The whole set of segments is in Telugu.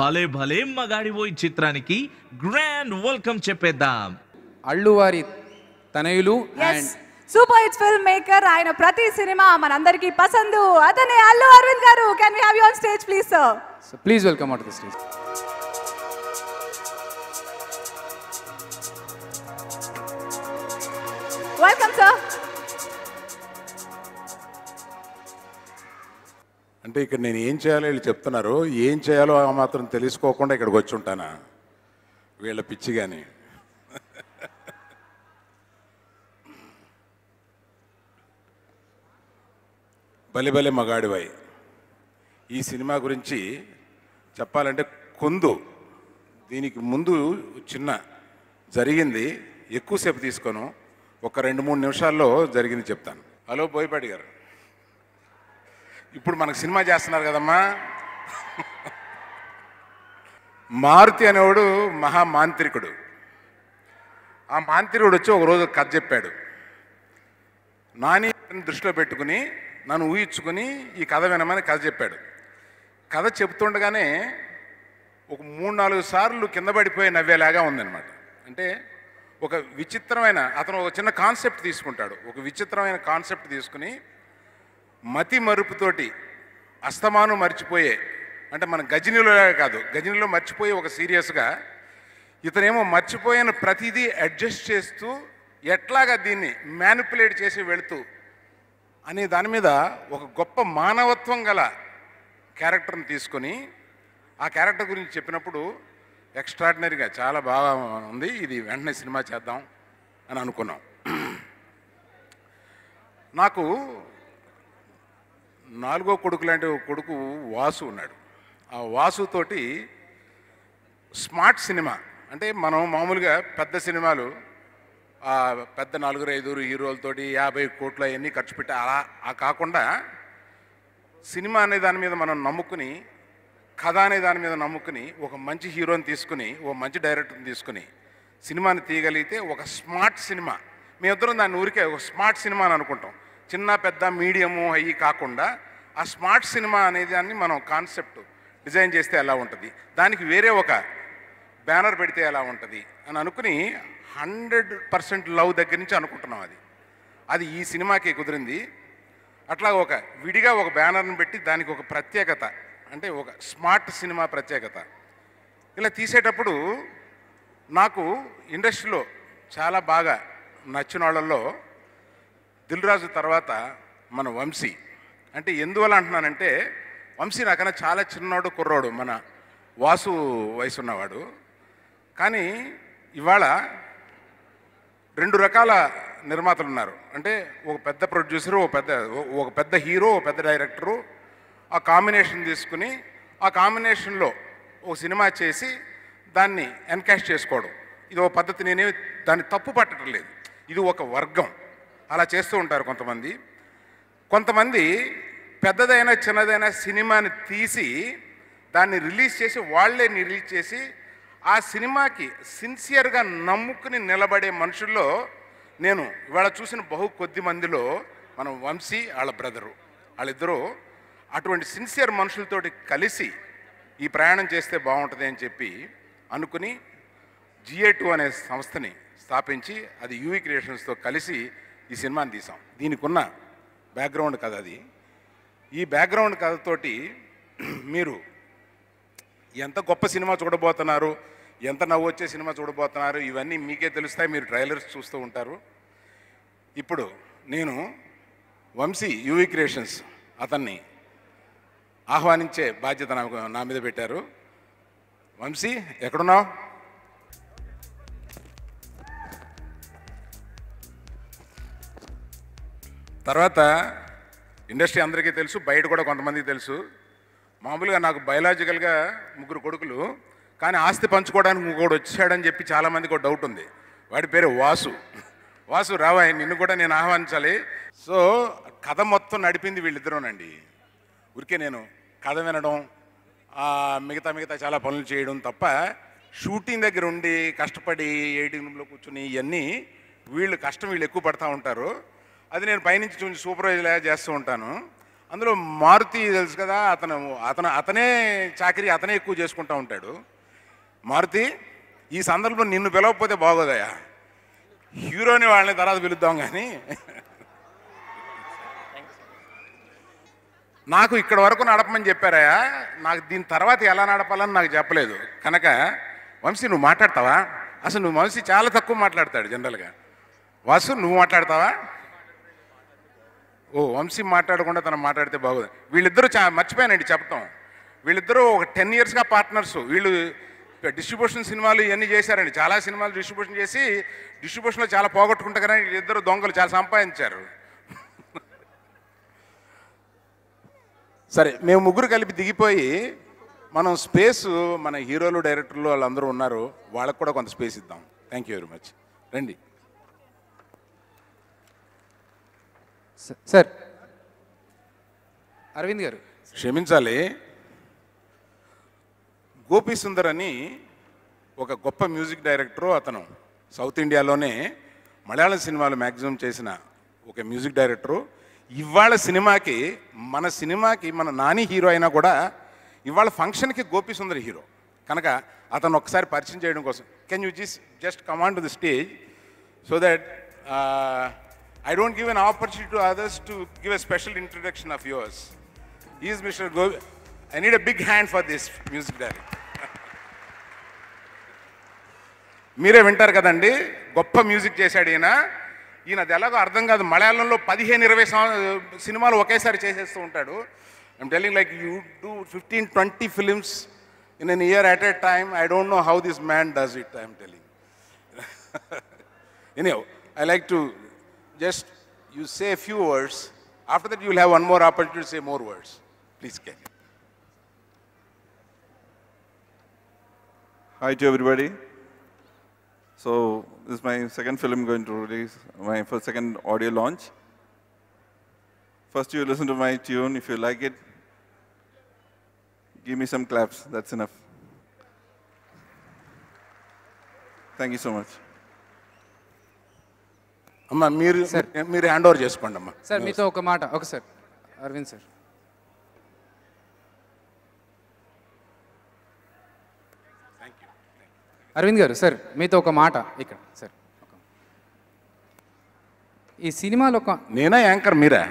భలే భలే మగాడివోయ్ చిత్రానికి గ్రాండ్ వెల్కమ్ చెప్పేద్దాం. అల్లువారి తనయులు ఎస్ సూపర్ హిట్స్ ఫిల్మ్ మేకర్. ఆయన ప్రతి సినిమా మనందరికీ పసందు. అతనే అల్లు అరవింద్ గారు. Can we have you on stage please sir? So please welcome out the stage. Welcome sir. అంటే ఇక్కడ నేను ఏం చేయాలో వీళ్ళు చెప్తున్నారు, ఏం చేయాలో ఆ మాత్రం తెలుసుకోకుండా ఇక్కడికి వచ్చి ఉంటానా వీళ్ళ పిచ్చి కానీ. బలిబలి మగాడివై ఈ సినిమా గురించి చెప్పాలంటే దీనికి ముందు చిన్న జరిగింది, ఎక్కువసేపు తీసుకోను, ఒక 2-3 నిమిషాల్లో జరిగింది చెప్తాను. హలో బోయపాటి గారు, ఇప్పుడు మనకు సినిమా చేస్తున్నారు కదమ్మా. మారుతి అనేవాడు మహామాంత్రికుడు. ఆ మాంత్రికుడు వచ్చి ఒకరోజు కథ చెప్పాడు. నాని దృష్టిలో పెట్టుకుని నన్ను ఊహించుకుని ఈ కథ వినమని కథ చెప్పాడు. కథ చెబుతుండగానే ఒక 3-4 సార్లు కింద పడిపోయి నవ్వేలాగా ఉందన్నమాట. అంటే ఒక విచిత్రమైన, అతను ఒక చిన్న కాన్సెప్ట్ తీసుకుంటాడు, ఒక విచిత్రమైన కాన్సెప్ట్ తీసుకుని మతి మరుపుతోటి అస్తమానం మర్చిపోయే, అంటే మన గజనీలో కాదు, గజనీలో మర్చిపోయి ఒక సీరియస్గా, ఇతనేమో మర్చిపోయిన ప్రతిదీ అడ్జస్ట్ చేస్తూ ఎట్లాగా దీన్ని మ్యానిపులేట్ చేసి వెళుతూ అనే దాని మీద ఒక గొప్ప మానవత్వం గల క్యారెక్టర్ని తీసుకొని ఆ క్యారెక్టర్ గురించి చెప్పినప్పుడు ఎక్స్ట్రాడినరీగా చాలా బాగా ఉంది, ఇది వెంటనే సినిమా చేద్దాం అని అనుకున్నాం. నాకు 4వ కొడుకు లాంటి ఒక కొడుకు వాసు ఉన్నాడు. ఆ వాసుతోటి స్మార్ట్ సినిమా, అంటే మనం మామూలుగా పెద్ద సినిమాలు పెద్ద 4-5 హీరోలతోటి 50 కోట్లు అవన్నీ ఖర్చు పెట్టి అలా కాకుండా సినిమా అనే దాని మీద మనం నమ్ముకుని, కథ అనే దాని మీద నమ్ముకుని, ఒక మంచి హీరోని తీసుకుని, ఒక మంచి డైరెక్టర్ని తీసుకుని సినిమాని తీయగలిగితే ఒక స్మార్ట్ సినిమా. మేమిద్దరం దాన్ని ఊరికే ఒక స్మార్ట్ సినిమా అని అనుకుంటాం. చిన్న పెద్ద మీడియము అయ్యి కాకుండా ఆ స్మార్ట్ సినిమా అనే దాన్ని మనం కాన్సెప్ట్ డిజైన్ చేస్తే ఎలా ఉంటుంది, దానికి వేరే ఒక బ్యానర్ పెడితే ఎలా ఉంటుంది అని అనుకుని 100% లవ్ దగ్గర నుంచి అనుకుంటున్నాం. అది ఈ సినిమాకి కుదిరింది. అట్లా ఒక విడిగా ఒక బ్యానర్ని పెట్టి దానికి ఒక ప్రత్యేకత, అంటే ఒక స్మార్ట్ సినిమా ప్రత్యేకత. ఇలా తీసేటప్పుడు నాకు ఇండస్ట్రీలో చాలా బాగా నచ్చిన వాళ్ళల్లో దిల్ రాజు తర్వాత మన వంశీ. అంటే ఎందువల్ల అంటున్నానంటే, వంశీ నాకన్నా చాలా చిన్నోడు, కుర్రోడు, మన వాసు వయసు ఉన్నవాడు. కానీ ఇవాళ 2 రకాల నిర్మాతలు ఉన్నారు. అంటే ఒక పెద్ద ప్రొడ్యూసరు, ఒక పెద్ద హీరో, ఒక పెద్ద డైరెక్టరు ఆ కాంబినేషన్ తీసుకుని ఆ కాంబినేషన్లో ఒక సినిమా చేసి దాన్ని ఎన్కాష్ చేసుకోవడం, ఇది ఒక పద్ధతి. నేనేమి దాన్ని తప్పు పట్టడం లేదు, ఇది ఒక వర్గం, అలా చేస్తూ ఉంటారు కొంతమంది పెద్దదైనా చిన్నదైనా సినిమాని తీసి దాన్ని రిలీజ్ చేసి వాళ్ళే రిలీజ్ చేసి ఆ సినిమాకి సిన్సియర్గా నమ్ముకుని నిలబడే మనుషుల్లో నేను ఇవాళ చూసిన కొద్ది మందిలో మన వంశీ వాళ్ళ బ్రదరు, వాళ్ళిద్దరూ అటువంటి సిన్సియర్ మనుషులతోటి కలిసి ఈ ప్రయాణం చేస్తే బాగుంటుంది అని చెప్పి అనుకుని GA2 అనే సంస్థని స్థాపించి అది యూవీ క్రియేషన్స్తో కలిసి ఈ సినిమాని తీసాం. దీనికి ఉన్న బ్యాక్గ్రౌండ్ కథ అది. ఈ బ్యాక్గ్రౌండ్ కథతోటి మీరు ఎంత గొప్ప సినిమా చూడబోతున్నారు, ఎంత నవ్వు వచ్చే సినిమా చూడబోతున్నారు, ఇవన్నీ మీకే తెలుస్తాయి, మీరు ట్రైలర్స్ చూస్తూ ఉంటారు. ఇప్పుడు నేను వంశీ యూవీ క్రియేషన్స్ అతన్ని ఆహ్వానించే బాధ్యత నా మీద పెట్టారు. వంశీ ఎక్కడున్నావు? తర్వాత ఇండస్ట్రీ అందరికీ తెలుసు, బయట కూడా కొంతమందికి తెలుసు. మామూలుగా నాకు బయలాజికల్గా 3 కొడుకులు, కానీ ఆస్తి పంచుకోవడానికి ఇంకోటి వచ్చాడని చెప్పి చాలామందికి ఒక డౌట్ ఉంది. వాడి పేరు వాసు రావాయ్, నిన్ను కూడా నేను ఆహ్వానించాలి. సో కథ మొత్తం నడిపింది వీళ్ళిద్దరూనండి. ఊరికే నేను కథ వినడం, మిగతా చాలా పనులు చేయడం తప్ప, షూటింగ్ దగ్గర ఉండి కష్టపడి ఎడిటింగ్ రూమ్లో కూర్చుని ఇవన్నీ వీళ్ళు ఎక్కువ పడుతూ ఉంటారు. అది నేను పైనుంచి చూసి సూపర్వైజర్గా చేస్తూ ఉంటాను. అందులో మారుతి తెలుసు కదా, అతనే చాకరీ అతనే ఎక్కువ చేసుకుంటూ ఉంటాడు. మారుతి, ఈ సందర్భంలో నిన్ను పిలవకపోతే బాగోదయా, హీరోని వాళ్ళని తర్వాత పిలుద్దాం. కానీ నాకు ఇక్కడ వరకు నడపమని చెప్పారయ్యా, నాకు దీని తర్వాత ఎలా నడపాలని నాకు చెప్పలేదు. కనుక వంశీ నువ్వు మాట్లాడతావా? అసలు నువ్వు వంశీ చాలా తక్కువ మాట్లాడతాడు జనరల్గా. వాసు నువ్వు మాట్లాడతావా? ఓ వంశీ మాట్లాడకుండా తను మాట్లాడితే బాగోదు. వీళ్ళిద్దరూ మర్చిపోయానండి చెప్పటం. వీళ్ళిద్దరూ ఒక 10 yearsగా పార్ట్నర్స్. వీళ్ళు డిస్ట్రిబ్యూషన్ సినిమాలు ఇవన్నీ చేశారండి. చాలా సినిమాలు డిస్ట్రిబ్యూషన్ చేసి డిస్ట్రిబ్యూషన్లో చాలా పోగొట్టుకుంటారు. కానీ వీళ్ళిద్దరు దొంగలు చాలా సంపాదించారు. సరే, మేము ముగ్గురు కలిపి దిగిపోయి మనం స్పేస్, మన హీరోలు డైరెక్టర్లు వాళ్ళందరూ ఉన్నారు, వాళ్ళకు కూడా కొంత స్పేస్ ఇద్దాం. Thank you very much. రండి సార్. అరవింద్ గారు క్షమించాలి, గోపి సుందర్ అని ఒక గొప్ప మ్యూజిక్ డైరెక్టరు. అతను సౌత్ ఇండియాలోనే మలయాళం సినిమాలు మ్యాక్సిమం చేసిన ఒక మ్యూజిక్ డైరెక్టరు. ఇవాళ సినిమాకి మన నాని హీరో అయినా కూడా ఇవాళ ఫంక్షన్కి గోపి సుందర్ హీరో. కనుక అతను ఒకసారి పరిచయం చేయడం కోసం can you just come on to the stage so that I don't give an opportunity to others to give a special introduction of yours. He is Mr. Gopi. I need a big hand for this music director. మీరే వింటారు కదండి, గొప్ప మ్యూజిక్ చేశాడు ఈయన. ఈయనది ఎలాగో అర్థం కాదు, మలయాళంలో 15-20 సినిమాలు ఒకేసారి చేసేస్తూ ఉంటాడు. I'm telling like you do 15-20 films in an year at a time. I don't know how this man does it, I'm telling. Anyhow, I like to just you say a few words. After that you will have one more opportunity to say more words. Please carry. Hi to everybody. So this is my second film going to release, my first second audio launch. First you listen to my tune. If you like it, give me some claps. That's enough. Thank you so much. అమ్మా మీరు హ్యాండ్ ఓవర్ చేసుకోండి అమ్మా. సార్ మీతో ఒక మాట. Okay sir. Arvind sir. Arvind garu sir మీతో ఒక మాట ఇక్కడ సార్. ఈ సినిమాలో నేనా యాంకర్ మీరా?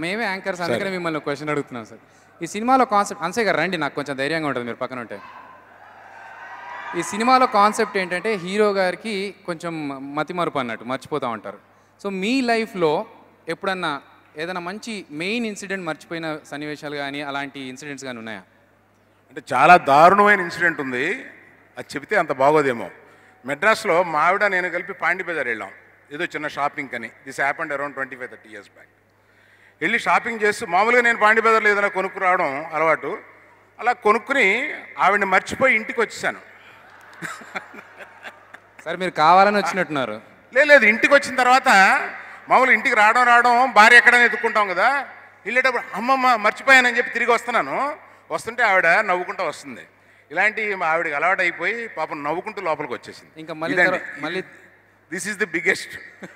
మేమే యాంకర్స్, అందుకనే మిమ్మల్ని క్వశ్చన్ అడుగుతున్నాం సార్. ఈ సినిమాలో కాన్సెప్ట్, అన్సే గారు రండి, నాకు కొంచెం ధైర్యంగా ఉంటుంది మీరు పక్కన ఉంటే. ఈ సినిమాలో కాన్సెప్ట్ ఏంటంటే హీరో గారికి కొంచెం మతిమరుపు అన్నట్టు, మర్చిపోతూ ఉంటారు. సో మీ లైఫ్లో ఎప్పుడన్నా ఏదైనా మంచి మెయిన్ ఇన్సిడెంట్ మర్చిపోయిన సన్నివేశాలు కానీ అలాంటి ఇన్సిడెంట్స్ కానీ ఉన్నాయా? అంటే చాలా దారుణమైన ఇన్సిడెంట్ ఉంది, అది చెబితే అంత బాగోదేమో. మెడ్రాస్లో మా ఆవిడ నేను కలిపి పాండి బజార్ వెళ్ళాం, ఏదో చిన్న షాపింగ్ అని. This happened around 25-30 years back. వెళ్ళి షాపింగ్ చేస్తూ, మామూలుగా నేను పాండి బజార్లో ఏదైనా కొనుక్కు రావడం అలవాటు. అలా కొనుక్కుని ఆవిడని మర్చిపోయి ఇంటికి వచ్చేసాను. సార్ మీరు కావాలని వచ్చినట్టున్నారు. లేదు, ఇంటికి వచ్చిన తర్వాత మామూలు ఇంటికి రావడం భార్య ఎక్కడైనా ఎత్తుక్కుంటాం కదా, వెళ్ళేటప్పుడు అమ్మమ్మ మర్చిపోయానని చెప్పి తిరిగి వస్తుంటే ఆవిడ నవ్వుకుంటూ వస్తుంది. ఇలాంటి ఆవిడకి అలవాటు అయిపోయి పాపం నవ్వుకుంటూ లోపలికి వచ్చేసింది. ఇంకా మళ్ళీ దిస్ ఈజ్ ది బిగ్గెస్ట్.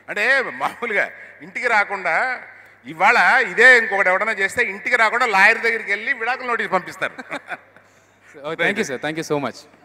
అంటే మామూలుగా ఇంటికి రాకుండా, ఇవాళ ఇదే ఇంకొకటి ఎవడన్నా చేస్తే ఇంటికి రాకుండా లాయర్ దగ్గరికి వెళ్ళి విడాకుల నోటీస్ పంపిస్తారు. Thank you sir, thank you so much.